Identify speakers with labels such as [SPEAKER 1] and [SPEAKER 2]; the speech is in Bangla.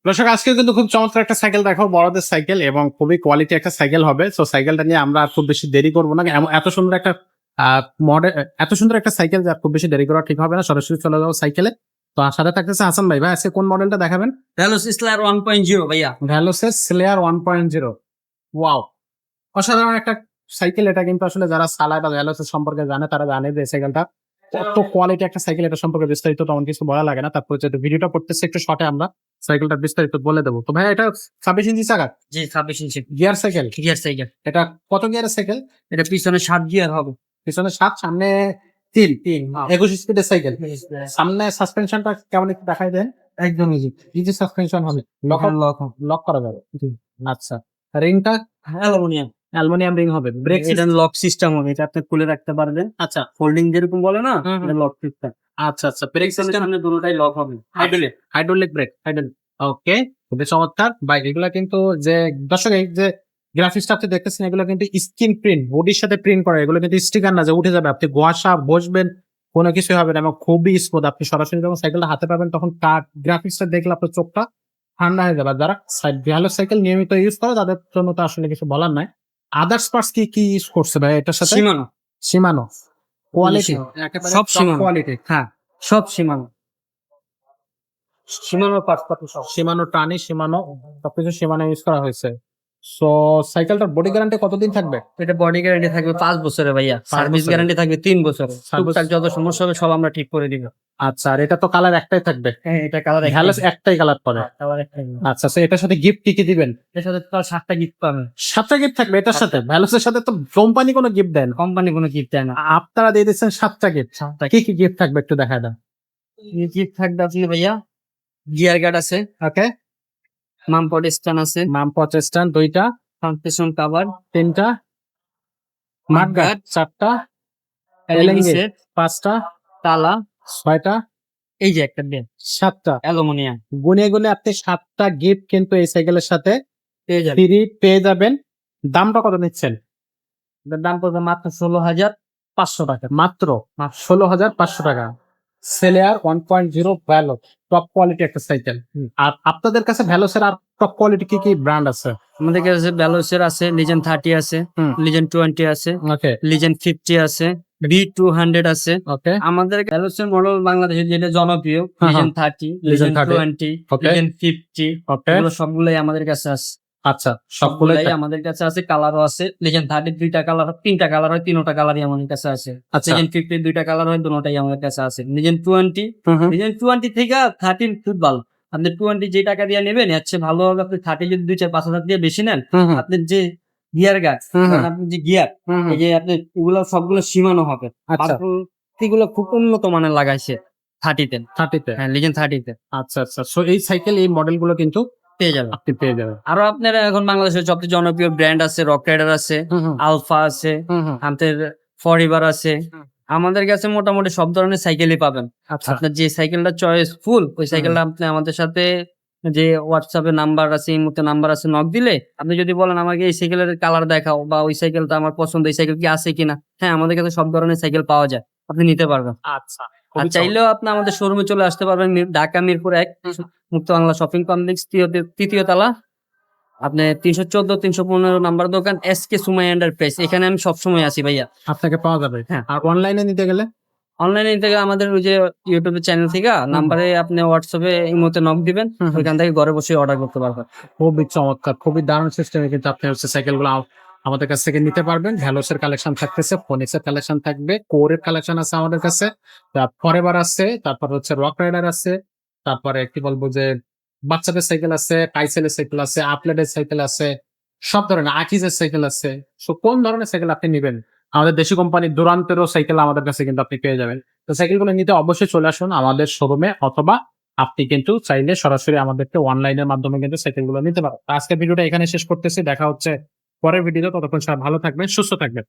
[SPEAKER 1] দর্শক আজকে কিন্তু খুব চমৎকার একটা সাইকেল দেখাবো, বড়দের সাইকেল এবং খুবই কোয়ালিটি একটা সাইকেল হবে। সো সাইকেলটা নিয়ে আমরা আর খুব বেশি দেরি করবো না। এত সুন্দর একটা মডেল, এত সুন্দর একটা সাইকেল যে আর খুব বেশি দেরি করা ঠিক হবে না, সরাসরি চলে যাবো সাইকেলে। তো আর সাথে থাকতেছে হাসান ভাই। ভাই আজকে কোন মডেলটা দেখাবেন?
[SPEAKER 2] ভ্যালোস স্লার 1.0 ভাইয়া।
[SPEAKER 1] ভ্যালোসের স্লেয়ার 1.0। ওয়াও, অসাধারণ একটা সাইকেল। এটা কিন্তু আসলে যারা চালায় বা ভ্যালোসের সম্পর্কে জানে তারা জানে যে সাইকেলটা কত কোয়ালিটি একটা সাইকেল। এটা সম্পর্কে বিস্তারিত তেমন কিছু বলা লাগে না। তারপর যেহেতু ভিডিওটা করতেছে একটু শর্টে আমরা সাইকেলটা বিস্তারিত বলে দেবো। তো ভাই এটা 26 ইঞ্চি চাকা,
[SPEAKER 2] জি 26 ইঞ্চি
[SPEAKER 1] গিয়ার সাইকেল।
[SPEAKER 2] Gear cycle.
[SPEAKER 1] এটা কত গিয়ারের সাইকেল?
[SPEAKER 2] এটা পিছনে 7 গিয়ার হবে।
[SPEAKER 1] পিছনে 7, সামনে 3। 21 স্পিডের সাইকেল।
[SPEAKER 2] Yes,
[SPEAKER 1] সামনে সাসপেনশনটা কেমন একটু দেখাই দেন।
[SPEAKER 2] একদম ইজি।
[SPEAKER 1] ইজি সাসপেনশন হবে, লক
[SPEAKER 2] লক
[SPEAKER 1] লক করা যাবে। আচ্ছা, রিংটা
[SPEAKER 2] অ্যালুমিনিয়াম।
[SPEAKER 1] অ্যালুমিনিয়াম রিং হবে। ব্রেক
[SPEAKER 2] এটা লক সিস্টেম হবে, এটা আপনি খুলে রাখতে পারবেন।
[SPEAKER 1] আচ্ছা
[SPEAKER 2] ফোল্ডিং যেরকম বলে না,
[SPEAKER 1] হুম, হুম।
[SPEAKER 2] এটা লক সিস্টেম।
[SPEAKER 1] আচ্ছা আচ্ছা, ব্রেক
[SPEAKER 2] পিছনে
[SPEAKER 1] সিস্টেম
[SPEAKER 2] সামনে দুটোটাই লক হবে। হাইড্রোলিক।
[SPEAKER 1] Hydraulic break.
[SPEAKER 2] হাইড্রোলিক।
[SPEAKER 1] ওকে, খুবই চমৎকার। বাইক এগুলা কিন্তু যে দর্শক এই যে গ্রাফিক্সটা আপনি দেখতেছেন এগুলো কিন্তু স্ক্রিন প্রিন্ট, বডির সাথে প্রিন্ট করা। এগুলো কিন্তু স্টিকার না যে উঠে যাবে, আপনি গোয়াশা বসবেন কোনো কিছু হবে না এবং খুবই স্মুথ। আপনি সরাসরি যখন সাইকেলটা হাতে পাবেন তখন তার গ্রাফিক্সটা দেখলে আপনার চোখটা ঠান্ডা হয়ে যাবে। আর যারা ভালো সাইকেল নিয়মিত ইউজ করে তাদের জন্য তো আসলে কিছু বলার নাই। আদার্স পার্টস কি কি ইউজ করছে ভাই এটার সাথে?
[SPEAKER 2] সীমানো।
[SPEAKER 1] সীমানো কোয়ালিটি, একেবারে
[SPEAKER 2] সব
[SPEAKER 1] top
[SPEAKER 2] সীমানো।
[SPEAKER 1] কোয়ালিটি।
[SPEAKER 2] হ্যাঁ, সব সীমানো। সীমানোর পার্টস সব।
[SPEAKER 1] সীমানো টানি, সীমানো সবকিছু সীমানো ইউজ করা হয়েছে। সো সাইকেলটার বডি গ্যারান্টি কতদিন থাকবে?
[SPEAKER 2] এটা বডি গ্যারান্টি থাকবে 5 বছরের ভাইয়া। সার্ভিস
[SPEAKER 1] বছরের।
[SPEAKER 2] গ্যারান্টি থাকবে 3 বছরের।
[SPEAKER 1] Service-
[SPEAKER 2] টুকটাক যত সমস্যা হবে সব আমরা ঠিক করে দিব।
[SPEAKER 1] আচ্ছা, আর এটা তো কালার একটাই থাকবে।
[SPEAKER 2] হ্যাঁ, এটা কালার
[SPEAKER 1] ভ্যালস একটাই কালার পাবে।
[SPEAKER 2] কালার একটাই।
[SPEAKER 1] আচ্ছা, সো এটার সাথে গিফট কি কি দিবেন?
[SPEAKER 2] এর সাথে তো 7টা গিফট পাবেন।
[SPEAKER 1] 7টা গিফট থাকবে এটার সাথে। ভ্যালসের সাথে তো কোম্পানি কোনো গিফট দেন,
[SPEAKER 2] কোম্পানি কোনো গিফট দেয় না।
[SPEAKER 1] আপনারা দিয়ে দিচ্ছেন 7টা গিফট।
[SPEAKER 2] 7টা
[SPEAKER 1] কি কি গিফট থাকবে একটু দেখায় দাও।
[SPEAKER 2] গিফট থাকবে আপনি ভাইয়া। গিয়ার গার্ড আছে,
[SPEAKER 1] ওকে,
[SPEAKER 2] মামপড স্ট্যান্ড আছে,
[SPEAKER 1] মাম পচ স্ট্যান্ড 2টা,
[SPEAKER 2] সাসপেনশন কভার,
[SPEAKER 1] 3টা, মাঠগার্ড 4টা,
[SPEAKER 2] এলইডি সেট,
[SPEAKER 1] 5টা,
[SPEAKER 2] তালা,
[SPEAKER 1] 6টা,
[SPEAKER 2] এই যে একটা বেল,
[SPEAKER 1] 7টা।
[SPEAKER 2] অ্যালুমিনিয়াম
[SPEAKER 1] গুনে গুনে আপনি 7টা গিফট কিন্তু এই সাইকেলের সাথে
[SPEAKER 2] পেয়ে যাবেন।
[SPEAKER 1] ফ্রি পেয়ে যাবেন। দামটা কত নিচ্ছেন?
[SPEAKER 2] এটার দাম পড়বে মাত্র 16,500 টাকা।
[SPEAKER 1] মাত্র 16,500 টাকা। সেলিয়ার 1.0 ভ্যালো, টপ কোয়ালিটি একটা সাইকেল। আর আপনাদের কাছে ভ্যালোসের আর টপ কোয়ালিটি কি কি ব্র্যান্ড আছে?
[SPEAKER 2] আমাদের কাছে ভ্যালোসের আছে, লিজেন্ড 30 আছে,
[SPEAKER 1] হুম।
[SPEAKER 2] লিজেন্ড 20 আছে,
[SPEAKER 1] ওকে
[SPEAKER 2] লিজেন্ড 50 আছে, B200 আছে।
[SPEAKER 1] ওকে
[SPEAKER 2] আমাদের ভ্যালোসের মডেল বাংলাদেশে যেটা জনপ্রিয়,
[SPEAKER 1] হ্যাঁ,
[SPEAKER 2] লিজেন্ড 30,
[SPEAKER 1] Legend
[SPEAKER 2] লিজেন্ড
[SPEAKER 1] 30,
[SPEAKER 2] 20,
[SPEAKER 1] ওকে
[SPEAKER 2] লিজেন্ড 50,
[SPEAKER 1] ওকে।
[SPEAKER 2] এগুলো সবগুলোই আমাদের কাছে আছে।
[SPEAKER 1] আচ্ছা, সবগুলোই
[SPEAKER 2] সবগুলাই আমাদের কাছে আছে। কালারও আছে। লিজেন্ড 30 2টা কালার, 3টা কালার হয়, 3টা কালারই আমাদের কাছে আছে।
[SPEAKER 1] আচ্ছা।
[SPEAKER 2] লিজেন্ড 50 2টা কালার হয়, দুটোটাই আমাদের কাছে আছে। লিজেন্ড 20, লিজেন্ড 20 থেকে 30 খুব ভালো। আপনি 20 যে টাকা দিয়ে নেবেন এর চেয়ে ভালো হবে আপনি 30 যদি 2-4-5 হাজার দিয়ে বেশি নেন, আপনার যে গিয়ার গার্ড, আপনি যে গিয়ার, এই যে আপনি এগুলো সবগুলো সীমানো হবে।
[SPEAKER 1] আচ্ছা,
[SPEAKER 2] এগুলো খুব উন্নত মানের লাগাইছে 30-তে।
[SPEAKER 1] 30তে।
[SPEAKER 2] হ্যাঁ, লিজেন্ড 30-তে
[SPEAKER 1] আচ্ছা আচ্ছা, সো এই সাইকেল এই মডেলগুলো কিন্তু
[SPEAKER 2] পেয়ে যাবেন।
[SPEAKER 1] আপনি পেয়ে যাবেন।
[SPEAKER 2] আরো আপনার এখন বাংলাদেশের সবচেয়ে জনপ্রিয় ব্র্যান্ড আছে, রক রাইডার আছে, আলফা আছে, আমাদের ফরএভার আছে।
[SPEAKER 1] হুম।
[SPEAKER 2] আমাদের কাছে মোটামুটি সব ধরনের সাইকেলই পাবেন।
[SPEAKER 1] আচ্ছা
[SPEAKER 2] আপনার যে সাইকেলটা চয়েস ফুল, ওই সাইকেলটা আপনি আমাদের সাথে যে হোয়াটসঅ্যাপে নাম্বার আছে, এই মুহূর্তে নাম্বার আছে, নক দিলে আপনি যদি বলেন আমাকে এই সাইকেলের কালার দেখাও বা ওই সাইকেলটা আমার পছন্দ, এই সাইকেল কি আছে কিনা, হ্যাঁ আমাদের কাছে সব ধরনের সাইকেল পাওয়া যায়, আপনি নিতে পারবেন।
[SPEAKER 1] আচ্ছা,
[SPEAKER 2] আর চাইলেও আপনি আমাদের শোরুমে চলে আসতে পারবেন। ঢাকা মিরপুর 1 মুক্ত বাংলা শপিং কমপ্লেক্স, তৃতীয় তলা। আপনি 314-315 নাম্বার দোকান, এসকে সুমাই এন্টারপ্রাইজ। এখানে আমি সবসময় আছি ভাইয়া।
[SPEAKER 1] আপনাকে পাওয়া যাবে।
[SPEAKER 2] হ্যাঁ।
[SPEAKER 1] আর অনলাইনে নিতে গেলে
[SPEAKER 2] অনলাইনে থেকে আমাদের ওই যে ইউটিউবের চ্যানেল থেকে নাম্বারে আপনি হোয়াটসঅ্যাপে এই মুহূর্তে নক দিবেন, ওইখান থেকে ঘরে বসে অর্ডার করতে পারবেন।
[SPEAKER 1] খুবই চমৎকার, খুবই দারুণ সিস্টেমে কিন্তু আপনি হচ্ছে সাইকেলগুলো আমাদের কাছ থেকে নিতে পারবেন। ভ্যালোসের কালেকশন থাকতেছে, ফোনিক্সের কালেকশন থাকবে, কোরের কালেকশন আছে আমাদের কাছে, ফরএভার আছে, তারপর হচ্ছে রক রাইডার আছে, তারপরে কি বলবো যে বাচ্চাদের সাইকেল আছে, কাইসেলের সাইকেল আছে, আপলেটের সাইকেল আছে, সব ধরনের আকিজের সাইকেল আছে। সো কোন ধরনের সাইকেল আপনি নেবেন? আমাদের দেশি কোম্পানি দুরান্তেরও সাইকেল আমাদের কাছে কিন্তু আপনি পেয়ে যাবেন। তো সাইকেলগুলো নিতে অবশ্যই চলে আসুন আমাদের শোরুমে, অথবা আপনি কিন্তু চাইলে সরাসরি আমাদেরকে অনলাইনের মাধ্যমে কিন্তু সাইকেলগুলো নিতে পারেন। আজকের ভিডিওটা এখানে শেষ করতেছি। দেখা হচ্ছে পরের ভিডিওতে। ততক্ষণ সবাই ভালো থাকবেন, সুস্থ থাকবেন।